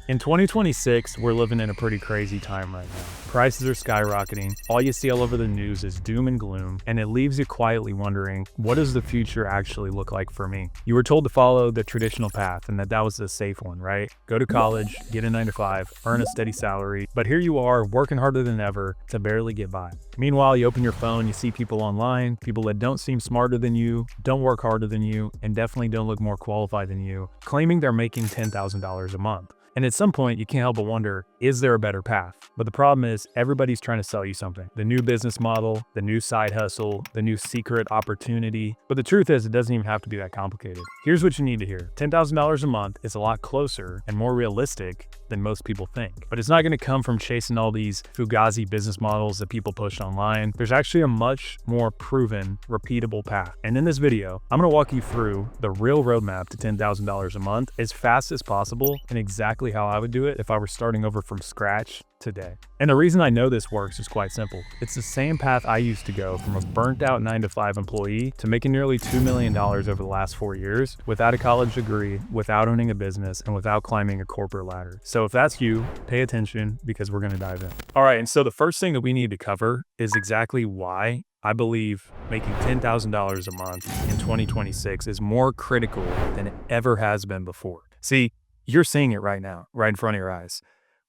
In 2026, we're living in a pretty crazy time right now. Prices are skyrocketing. All you see all over the news is doom and gloom, and it leaves you quietly wondering, what does the future actually look like for me? You were told to follow the traditional path and that was the safe one, right? Go to college, get a 9 to 5, earn a steady salary, but here you are working harder than ever to barely get by. Meanwhile, you open your phone, you see people online, people that don't seem smarter than you, don't work harder than you, and definitely don't look more qualified than you, claiming they're making $10,000 a month. And at some point, you can't help but wonder, is there a better path? But the problem is, everybody's trying to sell you something. The new business model, the new side hustle, the new secret opportunity. But the truth is, it doesn't even have to be that complicated. Here's what you need to hear. $10,000 a month is a lot closer and more realistic than most people think. But it's not going to come from chasing all these fugazi business models that people push online. There's actually a much more proven, repeatable path. And in this video, I'm going to walk you through the real roadmap to $10,000 a month as fast as possible and exactly how I would do it if I were starting over from scratch today. And the reason I know this works is quite simple. It's the same path I used to go from a burnt out 9 to 5 employee to making nearly $2 million over the last 4 years without a college degree, without owning a business, and without climbing a corporate ladder. So if that's you, pay attention because we're going to dive in. All right, and so the first thing that we need to cover is exactly why I believe making $10,000 a month in 2026 is more critical than it ever has been before. See, you're seeing it right now, right in front of your eyes.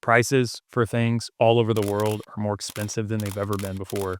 Prices for things all over the world are more expensive than they've ever been before.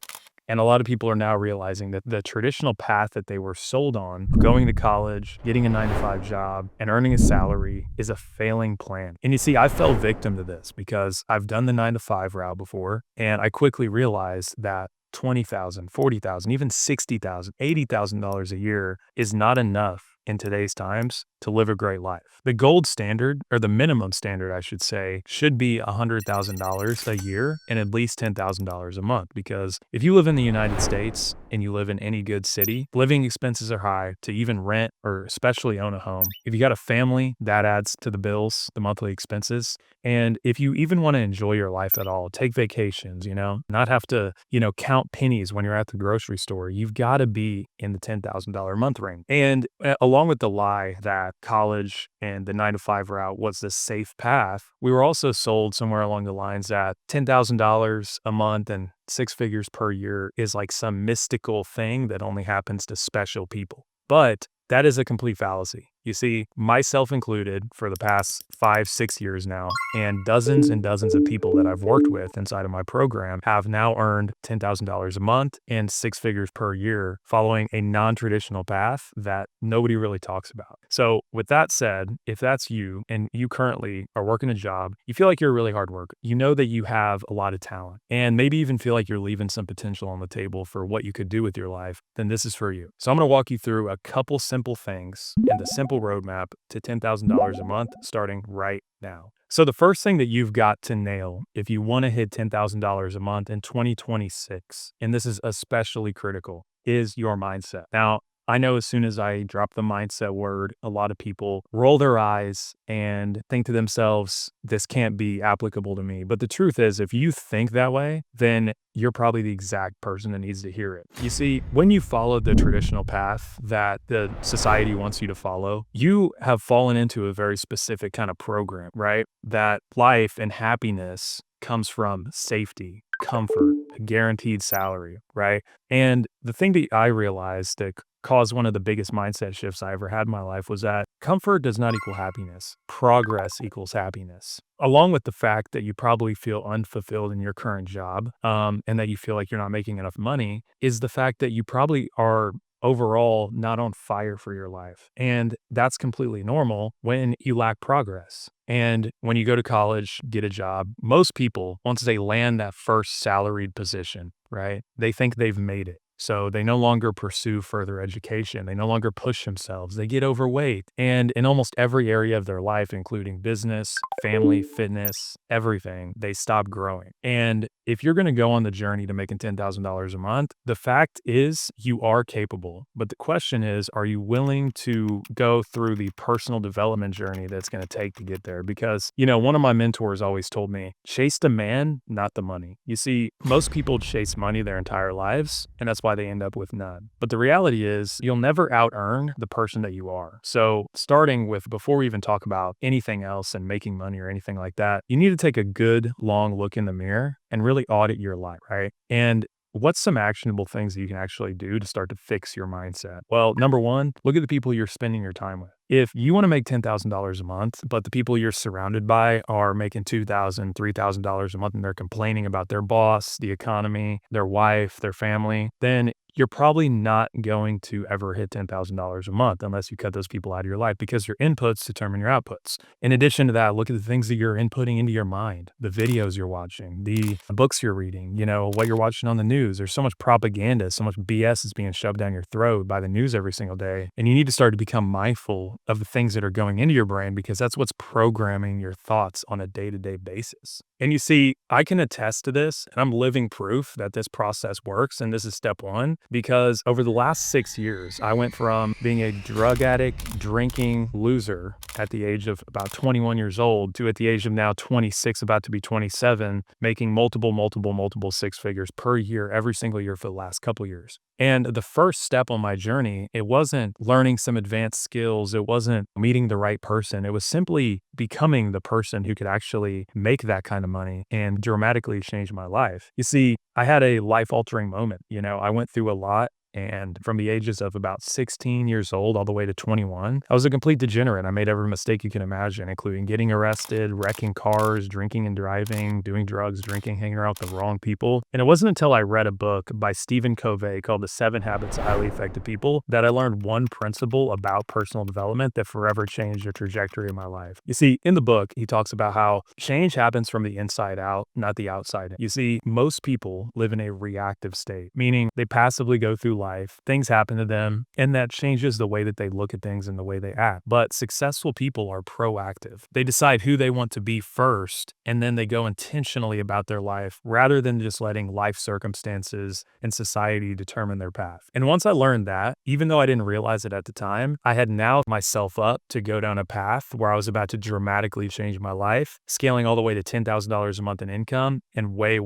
And a lot of people are now realizing that the traditional path that they were sold on, going to college, getting a 9 to 5 job, and earning a salary is a failing plan. And you see, I fell victim to this because I've done the 9 to 5 route before, and I quickly realized that $20,000, $40,000, even $60,000, $80,000 a year is not enough in today's times to live a great life. The gold standard, or the minimum standard, I should say, should be $100,000 a year and at least $10,000 a month. Because if you live in the United States and you live in any good city, living expenses are high to even rent or especially own a home. If you got a family, that adds to the bills, the monthly expenses. And if you even want to enjoy your life at all, take vacations, not have to, count pennies when you're at the grocery store, you've got to be in the $10,000 a month range. And along with the lie that college and the 9 to 5 route was the safe path, we were also sold somewhere along the lines that $10,000 a month and 6 figures per year is like some mystical thing that only happens to special people. But that is a complete fallacy. You see, myself included, for the past 5-6 years now, and dozens of people that I've worked with inside of my program have now earned $10,000 a month and 6 figures per year following a non-traditional path that nobody really talks about. So with that said, if that's you and you currently are working a job, you feel like you're a really hard worker, you know that you have a lot of talent, and maybe even feel like you're leaving some potential on the table for what you could do with your life, then this is for you. So I'm going to walk you through a couple simple things and the simple roadmap to $10,000 a month starting right now. So the first thing that you've got to nail if you want to hit $10,000 a month in 2026, and this is especially critical, is your mindset. Now, I know as soon as I drop the mindset word, a lot of people roll their eyes and think to themselves, this can't be applicable to me. But the truth is, if you think that way, then you're probably the exact person that needs to hear it. You see, when you follow the traditional path that the society wants you to follow, you have fallen into a very specific kind of program, right? That life and happiness comes from safety, comfort, a guaranteed salary, right? And the thing that I realized that caused one of the biggest mindset shifts I ever had in my life was that comfort does not equal happiness. Progress equals happiness. Along with the fact that you probably feel unfulfilled in your current job, and that you feel like you're not making enough money, is the fact that you probably are overall not on fire for your life. And that's completely normal when you lack progress. And when you go to college, get a job, most people, once they land that first salaried position, right, they think they've made it. So they no longer pursue further education. They no longer push themselves. They get overweight. And in almost every area of their life, including business, family, fitness, everything, they stop growing. And if you're going to go on the journey to making $10,000 a month, the fact is you are capable. But the question is, are you willing to go through the personal development journey that's going to take to get there? Because, one of my mentors always told me, chase the man, not the money. You see, most people chase money their entire lives. And that's why why they end up with none. But the reality is you'll never out earn the person that you are. So starting with, before we even talk about anything else and making money or anything like that, you need to take a good long look in the mirror and really audit your life, right? And what's some actionable things that you can actually do to start to fix your mindset? Well, number one, look at the people you're spending your time with. If you want to make $10,000 a month, but the people you're surrounded by are making $2,000, $3,000 a month, and they're complaining about their boss, the economy, their wife, their family, then you're probably not going to ever hit $10,000 a month unless you cut those people out of your life, because your inputs determine your outputs. In addition to that, look at the things that you're inputting into your mind, the videos you're watching, the books you're reading, what you're watching on the news. There's so much propaganda, so much BS is being shoved down your throat by the news every single day. And you need to start to become mindful of the things that are going into your brain, because that's what's programming your thoughts on a day-to-day basis. And you see, I can attest to this, and I'm living proof that this process works. And this is step one, because over the last 6 years, I went from being a drug addict, drinking loser at the age of about 21 years old to, at the age of now 26, about to be 27, making multiple six figures per year, every single year for the last couple years. And the first step on my journey, it wasn't learning some advanced skills. It wasn't meeting the right person. It was simply becoming the person who could actually make that kind of money and dramatically change my life. You see, I had a life-altering moment. I went through a lot. And from the ages of about 16 years old all the way to 21, I was a complete degenerate. I made every mistake you can imagine, including getting arrested, wrecking cars, drinking and driving, doing drugs, drinking, hanging around with the wrong people. And it wasn't until I read a book by Stephen Covey called The 7 Habits of Highly Effective People that I learned one principle about personal development that forever changed the trajectory of my life. You see, in the book, he talks about how change happens from the inside out, not the outside in. You see, most people live in a reactive state, meaning they passively go through life, things happen to them, and that changes the way that they look at things and the way they act. But successful people are proactive. They decide who they want to be first, and then they go intentionally about their life rather than just letting life circumstances and society determine their path. And once I learned that, even though I didn't realize it at the time, I had now myself up to go down a path where I was about to dramatically change my life, scaling all the way to $10,000 a month in income and way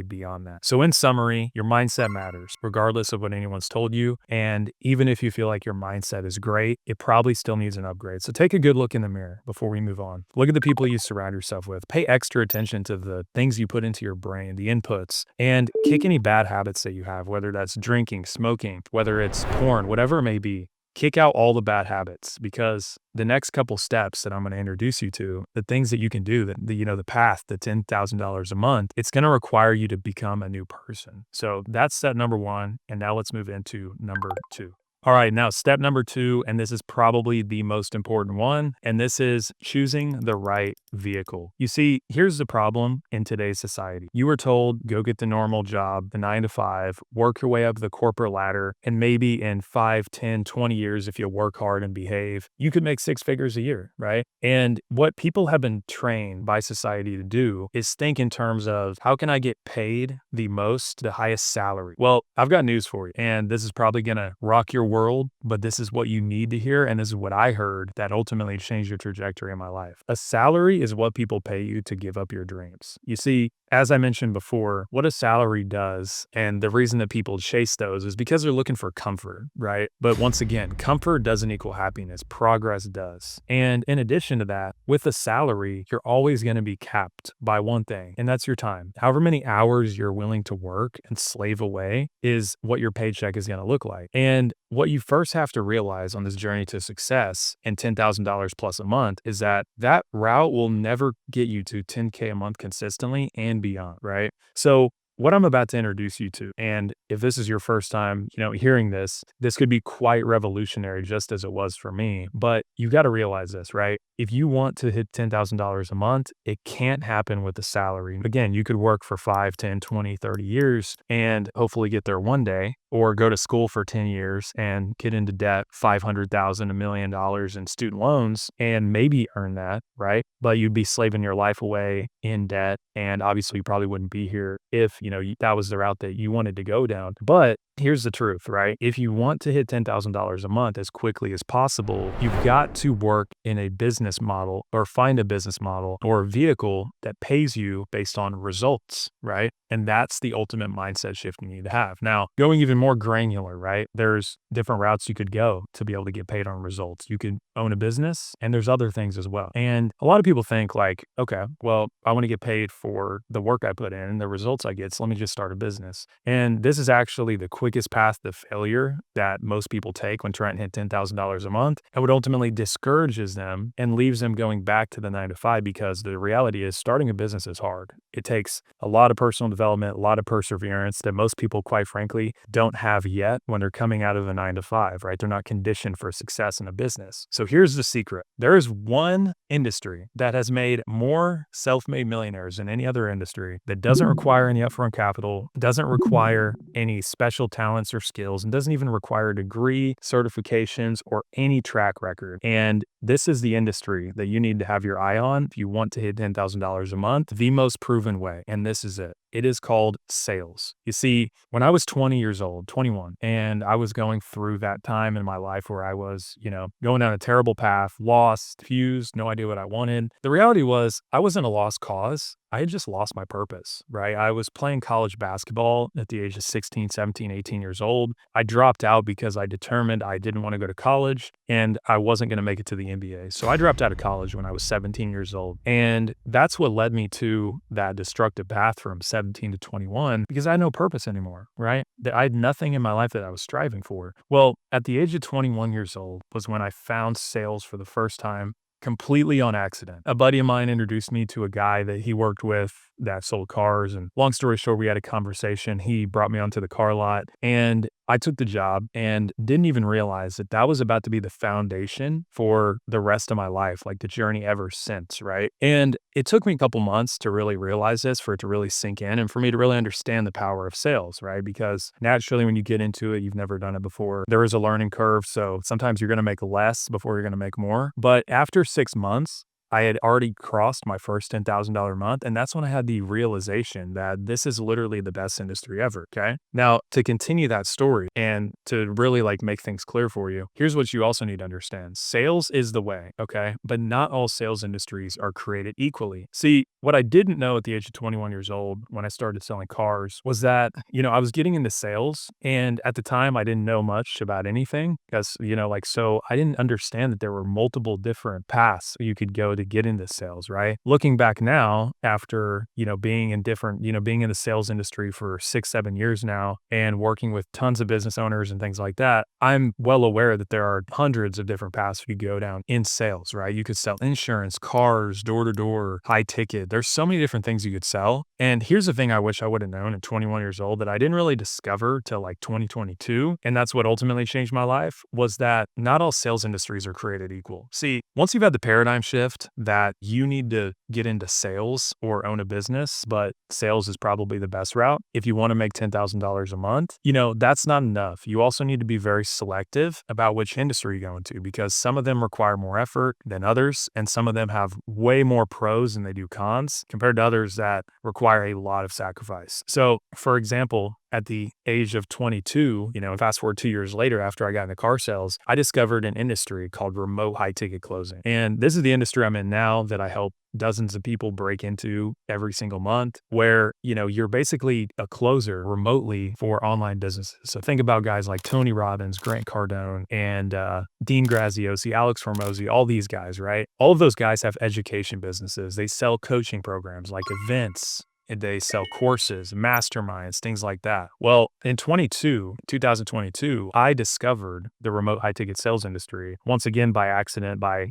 beyond that. So in summary, your mindset matters, regardless of what anyone's told you. And even if you feel like your mindset is great, it probably still needs an upgrade. So take a good look in the mirror before we move on. Look at the people you surround yourself with. Pay extra attention to the things you put into your brain, the inputs, and kick any bad habits that you have, whether that's drinking, smoking, whether it's porn, whatever it may be. Kick out all the bad habits, because the next couple steps that I'm going to introduce you to, the things that you can do, the path to $10,000 a month, it's going to require you to become a new person. So that's step number one. And now let's move into number two. All right, now step number two, and this is probably the most important one, and this is choosing the right vehicle. You see, here's the problem in today's society. You were told, go get the normal job, the 9 to 5, work your way up the corporate ladder, and maybe in 5, 10, 20 years, if you work hard and behave, you could make 6 figures a year, right? And what people have been trained by society to do is think in terms of, how can I get paid the most, the highest salary? Well, I've got news for you, and this is probably going to rock your world, but this is what you need to hear, and this is what I heard that ultimately changed your trajectory in my life. A salary is what people pay you to give up your dreams. You see, as I mentioned before, what a salary does, and the reason that people chase those is because they're looking for comfort, right? But once again, comfort doesn't equal happiness. Progress does. And in addition to that, with a salary, you're always going to be capped by one thing, and that's your time. However many hours you're willing to work and slave away is what your paycheck is going to look like. And what you first have to realize on this journey to success and $10,000 plus a month is that that route will never get you to 10K a month consistently and beyond, right? So what I'm about to introduce you to, and if this is your first time, hearing this could be quite revolutionary, just as it was for me. But you got to realize this, right? If you want to hit $10,000 a month, it can't happen with a salary. Again, you could work for 5, 10, 20, 30 years and hopefully get there one day, or go to school for 10 years and get into debt, $500,000, $1 million in student loans, and maybe earn that, right? But you'd be slaving your life away in debt. And obviously you probably wouldn't be here if, that was the route that you wanted to go down. But here's the truth, right? If you want to hit $10,000 a month as quickly as possible, you've got to work in a business model or find a business model or a vehicle that pays you based on results, right? And that's the ultimate mindset shift you need to have. Now, going even more granular, right? There's different routes you could go to be able to get paid on results. You could own a business, and there's other things as well. And a lot of people think like, okay, well, I want to get paid for the work I put in and the results I get, so let me just start a business. And this is actually the quickest path to failure that most people take when trying to hit $10,000 a month, and what ultimately discourages them and leaves them going back to the 9 to 5, because the reality is starting a business is hard. It takes a lot of personal development, a lot of perseverance that most people, quite frankly, don't have yet when they're coming out of a 9 to 5, right? They're not conditioned for success in a business. So here's the secret. There is one industry that has made more self-made millionaires than any other industry that doesn't require any upfront capital, doesn't require any special talents or skills, and doesn't even require a degree, certifications, or any track record. And this is the industry that you need to have your eye on if you want to hit $10,000 a month, the most proven way. And this is it. It is called sales. You see, when I was 20 years old, 21, and I was going through that time in my life where I was, going down a terrible path, lost, fused, no idea what I wanted. The reality was I wasn't a lost cause. I had just lost my purpose, right? I was playing college basketball at the age of 16, 17, 18 years old. I dropped out because I determined I didn't want to go to college and I wasn't going to make it to the NBA. So I dropped out of college when I was 17 years old. And that's what led me to that destructive path from 17 to 21, because I had no purpose anymore, right? I had nothing in my life that I was striving for. Well, at the age of 21 years old was when I found sales for the first time, completely on accident. A buddy of mine introduced me to a guy that he worked with that sold cars. And long story short, we had a conversation. He brought me onto the car lot and I took the job and didn't even realize that that was about to be the foundation for the rest of my life, like the journey ever since, right? And it took me a couple months to really realize this, for it to really sink in and for me to really understand the power of sales, right? Because naturally, when you get into it, you've never done it before. There is a learning curve. So sometimes you're going to make less before you're going to make more. But after 6 months, I had already crossed my first $10,000 month. And that's when I had the realization that this is literally the best industry ever. Okay. Now, to continue that story and to really make things clear for you, here's what you also need to understand. Sales is the way. Okay. But not all sales industries are created equally. See, what I didn't know at the age of 21 years old when I started selling cars was that, I was getting into sales. And at the time, I didn't know much about anything because, so I didn't understand that there were multiple different paths you could go to get into sales, right? Looking back now, after, being in the sales industry for 6, 7 years now and working with tons of business owners and things like that, I'm well aware that there are hundreds of different paths you could go down in sales, right? You could sell insurance, cars, door to door, high ticket. There's so many different things you could sell. And here's the thing I wish I would have known at 21 years old that I didn't really discover till 2022. And that's what ultimately changed my life, was that not all sales industries are created equal. See, once you've had the paradigm shift that you need to get into sales or own a business, but sales is probably the best route if you want to make $10,000 a month, that's not enough. You also need to be very selective about which industry you go into, because some of them require more effort than others, and some of them have way more pros than they do cons compared to others that require a lot of sacrifice. So, for example, at the age of 22, fast forward 2 years later after I got into car sales, I discovered an industry called remote high ticket closing. And this is the industry I'm in now that I help dozens of people break into every single month, where, you're basically a closer remotely for online businesses. So think about guys like Tony Robbins, Grant Cardone, and Dean Graziosi, Alex Hormozy, all these guys, right? All of those guys have education businesses. They sell coaching programs like events. They sell courses, masterminds, things like that. Well, in 2022, I discovered the remote high ticket sales industry once again by accident, by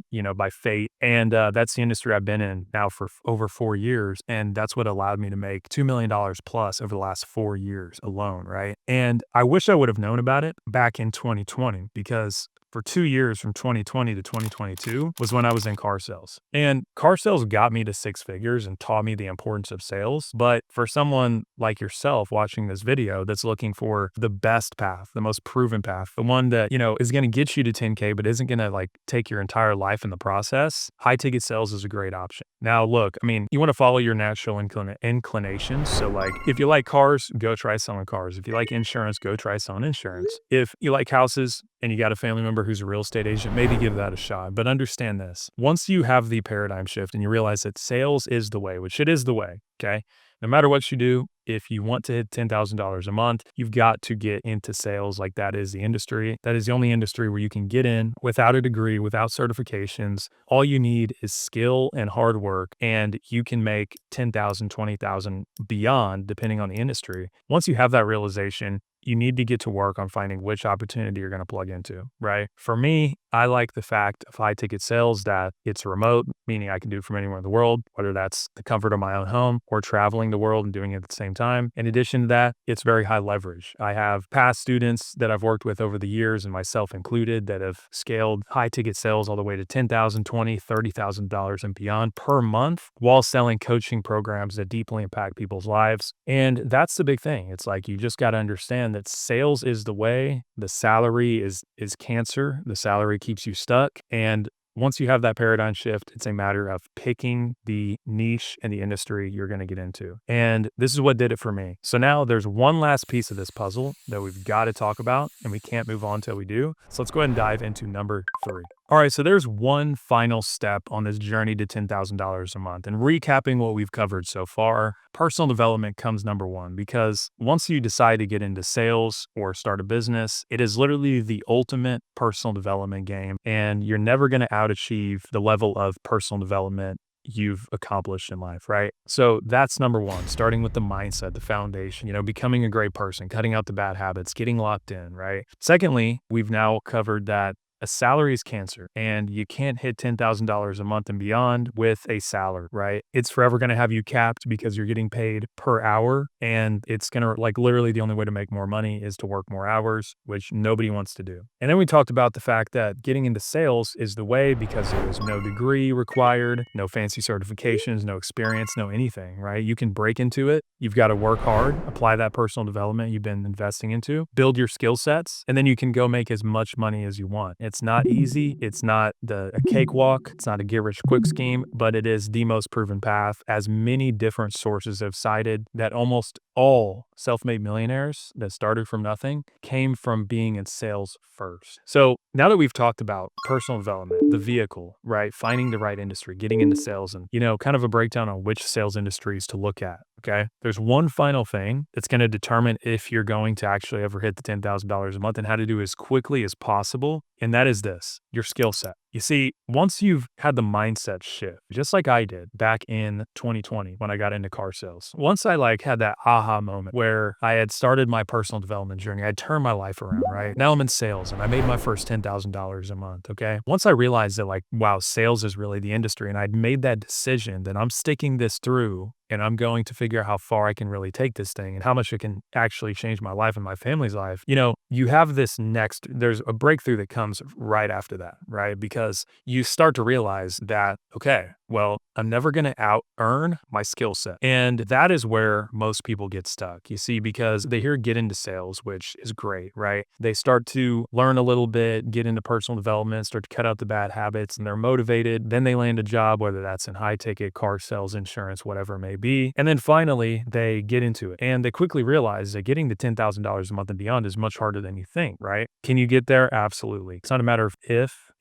fate. And that's the industry I've been in now for over 4 years. And that's what allowed me to make $2 million plus over the last 4 years alone, right? And I wish I would have known about it back in 2020, because for 2 years from 2020 to 2022 was when I was in car sales. And car sales got me to six figures and taught me the importance of sales. But for someone like yourself watching this video that's looking for the best path, the most proven path, the one that, is going to get you to 10K, but isn't going to like take your entire life in the process, high ticket sales is a great option. Now, look, I mean, you want to follow your natural inclinations. So like, if you like cars, go try selling cars. If you like insurance, go try selling insurance. If you like houses and you got a family member who's a real estate agent, maybe give that a shot. But understand this, once you have the paradigm shift and you realize that sales is the way, which it is the way, okay? No matter what you do, if you want to hit $10,000 a month, you've got to get into sales. Like that is the industry. That is the only industry where you can get in without a degree, without certifications. All you need is skill and hard work, and you can make 10,000, 20,000 beyond, depending on the industry. Once you have that realization, you need to get to work on finding which opportunity you're going to plug into, right? For me, I like the fact of high ticket sales that it's remote, meaning I can do it from anywhere in the world, whether that's the comfort of my own home or traveling the world and doing it at the same time. In addition to that, it's very high leverage. I have past students that I've worked with over the years, and myself included, that have scaled high ticket sales all the way to $10,000, $20,000, $30,000 and beyond per month while selling coaching programs that deeply impact people's lives. And that's the big thing. It's like, you just got to understand that sales is the way. The salary is cancer. The salary keeps you stuck. And once you have that paradigm shift, it's a matter of picking the niche and the industry you're going to get into. And this is what did it for me. So now there's one last piece of this puzzle that we've got to talk about, and we can't move on till we do. So let's go ahead and dive into number 3. All right, so there's one final step on this journey to $10,000 a month. And recapping what we've covered so far, personal development comes number 1, because once you decide to get into sales or start a business, it is literally the ultimate personal development game, and you're never going to outachieve the level of personal development you've accomplished in life, right? So that's number 1, starting with the mindset, the foundation, becoming a great person, cutting out the bad habits, getting locked in, right? Secondly, we've now covered that a salary is cancer, and you can't hit $10,000 a month and beyond with a salary, right? It's forever going to have you capped because you're getting paid per hour, and it's going to, like, literally the only way to make more money is to work more hours, which nobody wants to do. And then we talked about the fact that getting into sales is the way because there is no degree required, no fancy certifications, no experience, no anything, right? You can break into it. You've got to work hard, apply that personal development you've been investing into, build your skill sets, and then you can go make as much money as you want. It's not easy. It's not a cakewalk. It's not a get rich quick scheme, but it is the most proven path, as many different sources have cited that almost all self-made millionaires that started from nothing came from being in sales first. So now that we've talked about personal development, the vehicle, right? Finding the right industry, getting into sales, and, kind of a breakdown on which sales industries to look at. Okay. There's one final thing that's going to determine if you're going to actually ever hit the $10,000 a month, and how to do it as quickly as possible. And that is this: your skill set. You see, once you've had the mindset shift, just like I did back in 2020 when I got into car sales, once I had that aha moment where I had started my personal development journey, I turned my life around, right? Now I'm in sales and I made my first $10,000 a month. Okay. Once I realized that wow, sales is really the industry, and I'd made that decision that I'm sticking this through, and I'm going to figure out how far I can really take this thing and how much it can actually change my life and my family's life. You have there's a breakthrough that comes right after that, right? Because you start to realize that, okay, well, I'm never going to out earn my skill set. And that is where most people get stuck, you see, because they get into sales, which is great, right? They start to learn a little bit, get into personal development, start to cut out the bad habits, and they're motivated. Then they land a job, whether that's in high ticket, car sales, insurance, whatever it may be. And then finally, they get into it, and they quickly realize that getting to $10,000 a month and beyond is much harder than you think, right? Can you get there? Absolutely. It's not a matter of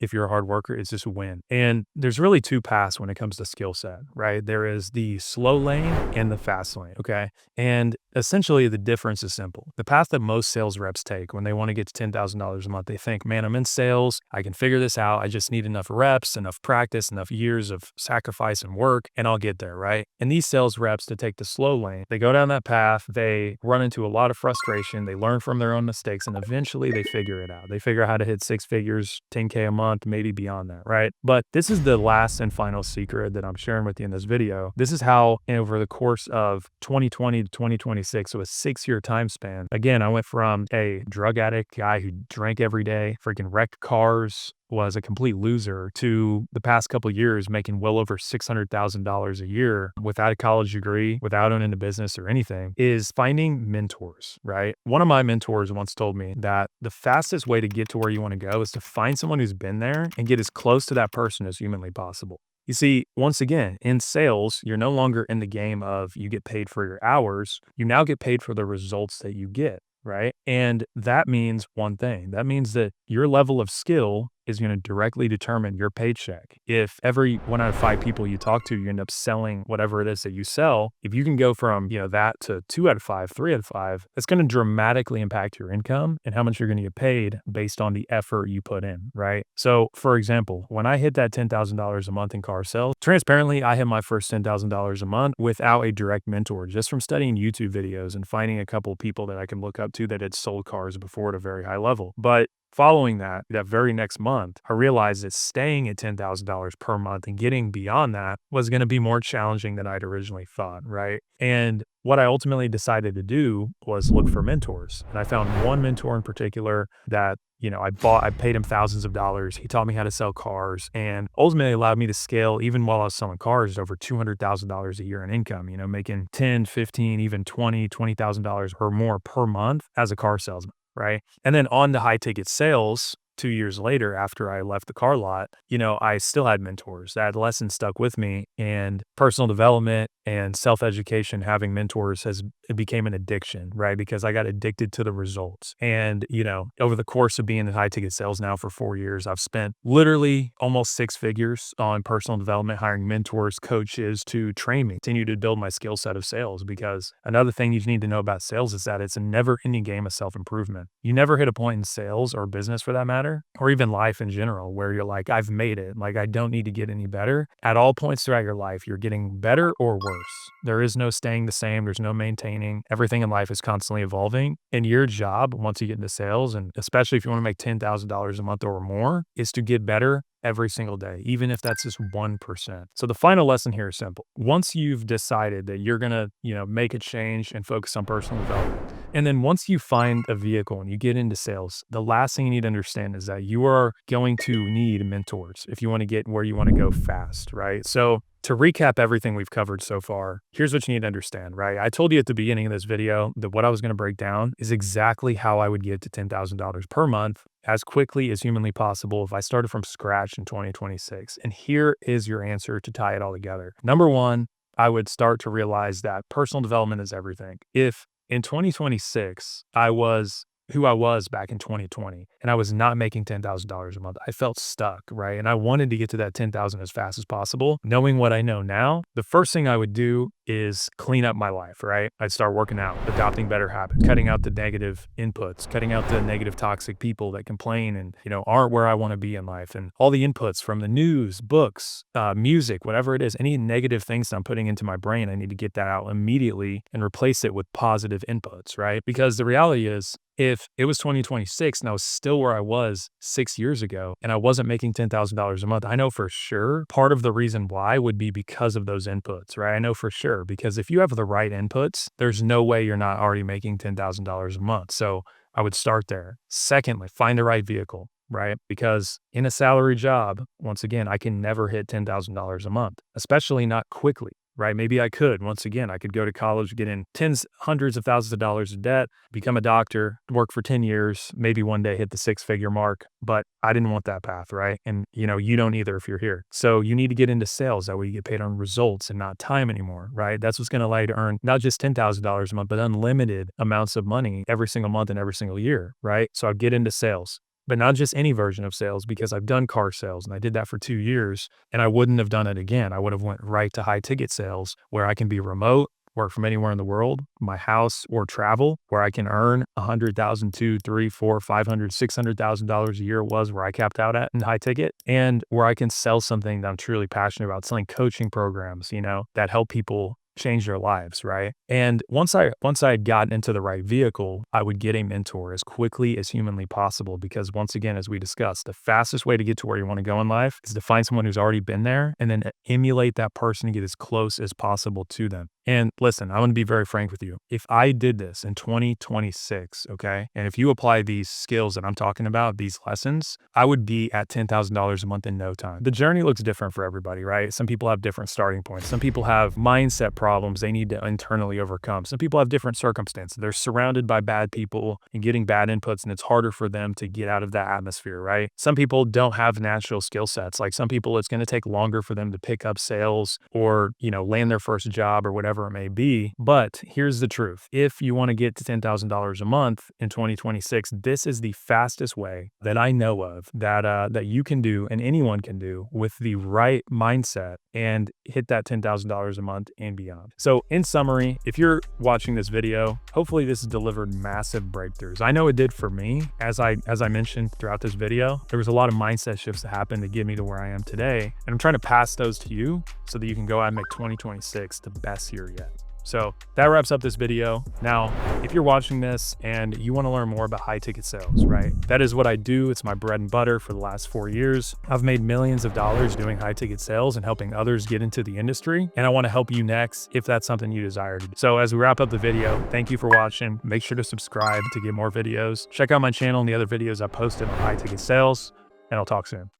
if you're a hard worker, it's just when. And there's really two paths when it comes to skill set, right? There is the slow lane and the fast lane, okay? And essentially the difference is simple. The path that most sales reps take when they want to get to $10,000 a month, they think, man, I'm in sales, I can figure this out, I just need enough reps, enough practice, enough years of sacrifice and work, and I'll get there, right? And these sales reps to take the slow lane, they go down that path, they run into a lot of frustration, they learn from their own mistakes, and eventually they figure it out. They figure out how to hit six figures, 10K a month, maybe beyond that, right? But this is the last and final secret secret that I'm sharing with you in this video. This is how over the course of 2020 to 2026, so a 6-year time span, again, I went from a drug addict guy who drank every day, freaking wrecked cars, was a complete loser, to the past couple of years making well over $600,000 a year without a college degree, without owning a business or anything, is finding mentors, right? One of my mentors once told me that the fastest way to get to where you want to go is to find someone who's been there and get as close to that person as humanly possible. You see, once again, in sales, you're no longer in the game of you get paid for your hours. You now get paid for the results that you get, right? And that means one thing. That means that your level of skill is going to directly determine your paycheck. If every 1 out of 5 people you talk to, you end up selling whatever it is that you sell, if you can go from, that to 2 out of 5, 3 out of 5, it's going to dramatically impact your income and how much you're going to get paid based on the effort you put in, right? So for example, when I hit that $10,000 a month in car sales, transparently, I hit my first $10,000 a month without a direct mentor, just from studying YouTube videos and finding a couple of people that I can look up to that had sold cars before at a very high level. But following that very next month, I realized that staying at $10,000 per month and getting beyond that was going to be more challenging than I'd originally thought, right? And what I ultimately decided to do was look for mentors. And I found one mentor in particular that, I paid him thousands of dollars. He taught me how to sell cars and ultimately allowed me to scale, even while I was selling cars, to over $200,000 a year in income, making 10, 15, even $20,000 or more per month as a car salesman. Right. And then on to high ticket sales 2 years later, after I left the car lot, I still had mentors. That lesson stuck with me, and personal development and self-education, having mentors it became an addiction, right? Because I got addicted to the results. And, over the course of being in high ticket sales now for 4 years, I've spent literally almost 6 figures on personal development, hiring mentors, coaches to train me, continue to build my skill set of sales. Because another thing you need to know about sales is that it's a never ending game of self-improvement. You never hit a point in sales or business for that matter, or even life in general, where you're like, I've made it. Like, I don't need to get any better. At all points throughout your life, you're getting better or worse. There is no staying the same. There's no maintaining. Everything in life is constantly evolving. And your job, once you get into sales, and especially if you want to make $10,000 a month or more, is to get better every single day, even if that's just 1%. So the final lesson here is simple. Once you've decided that you're going to, make a change and focus on personal development, and then once you find a vehicle and you get into sales, the last thing you need to understand is that you are going to need mentors if you want to get where you want to go fast, right? So to recap everything we've covered so far, here's what you need to understand, right? I told you at the beginning of this video that what I was going to break down is exactly how I would get to $10,000 per month as quickly as humanly possible if I started from scratch in 2026. And here is your answer to tie it all together. Number one, I would start to realize that personal development is everything. If in 2026, I was who I was back in 2020 and I was not making $10,000 a month, I felt stuck, right? And I wanted to get to that 10,000 as fast as possible. Knowing what I know now, the first thing I would do is clean up my life, right? I'd start working out, adopting better habits, cutting out the negative inputs, cutting out the negative toxic people that complain and, aren't where I want to be in life. And all the inputs from the news, books, music, whatever it is, any negative things that I'm putting into my brain, I need to get that out immediately and replace it with positive inputs, right? Because the reality is, if it was 2026 and I was still where I was 6 years ago and I wasn't making $10,000 a month, I know for sure part of the reason why would be because of those inputs, right? I know for sure, because if you have the right inputs, there's no way you're not already making $10,000 a month. So I would start there. Secondly, find the right vehicle, right? Because in a salary job, once again, I can never hit $10,000 a month, especially not quickly. Right? Maybe I could. Once again, I could go to college, get in tens, hundreds of thousands of dollars of debt, become a doctor, work for 10 years, maybe one day hit the 6-figure mark. But I didn't want that path, right? And you don't either if you're here. So you need to get into sales. That way you get paid on results and not time anymore, right? That's what's going to allow you to earn not just $10,000 a month, but unlimited amounts of money every single month and every single year, right? So I'd get into sales. But not just any version of sales, because I've done car sales and I did that for 2 years and I wouldn't have done it again. I would have went right to high ticket sales where I can be remote, work from anywhere in the world, my house, or travel, where I can earn $100,000, $200,000, $300,000, $400,000, $600,000, $600,000 a year was where I capped out at in high ticket, and where I can sell something that I'm truly passionate about, selling coaching programs, that help people change their lives, right? And once I had gotten into the right vehicle, I would get a mentor as quickly as humanly possible, because once again, as we discussed, the fastest way to get to where you want to go in life is to find someone who's already been there and then emulate that person and get as close as possible to them. And listen, I want to be very frank with you. If I did this in 2026, okay, and if you apply these skills that I'm talking about, these lessons, I would be at $10,000 a month in no time. The journey looks different for everybody, right? Some people have different starting points. Some people have mindset problems they need to internally overcome. Some people have different circumstances. They're surrounded by bad people and getting bad inputs, and it's harder for them to get out of that atmosphere, right? Some people don't have natural skill sets. Like some people, it's going to take longer for them to pick up sales or, land their first job or whatever it may be. But here's the truth. If you want to get to $10,000 a month in 2026, this is the fastest way that I know of that you can do and anyone can do with the right mindset and hit that $10,000 a month and beyond. So in summary, if you're watching this video, hopefully this has delivered massive breakthroughs. I know it did for me. As I mentioned throughout this video, there was a lot of mindset shifts that happened to get me to where I am today. And I'm trying to pass those to you so that you can go out and make 2026 the best year yet. So that wraps up this video. Now, if you're watching this and you want to learn more about high ticket sales, right? That is what I do. It's my bread and butter for the last 4 years. I've made millions of dollars doing high ticket sales and helping others get into the industry. And I want to help you next if that's something you desire to do. So as we wrap up the video, thank you for watching. Make sure to subscribe to get more videos. Check out my channel and the other videos I posted on high ticket sales, and I'll talk soon.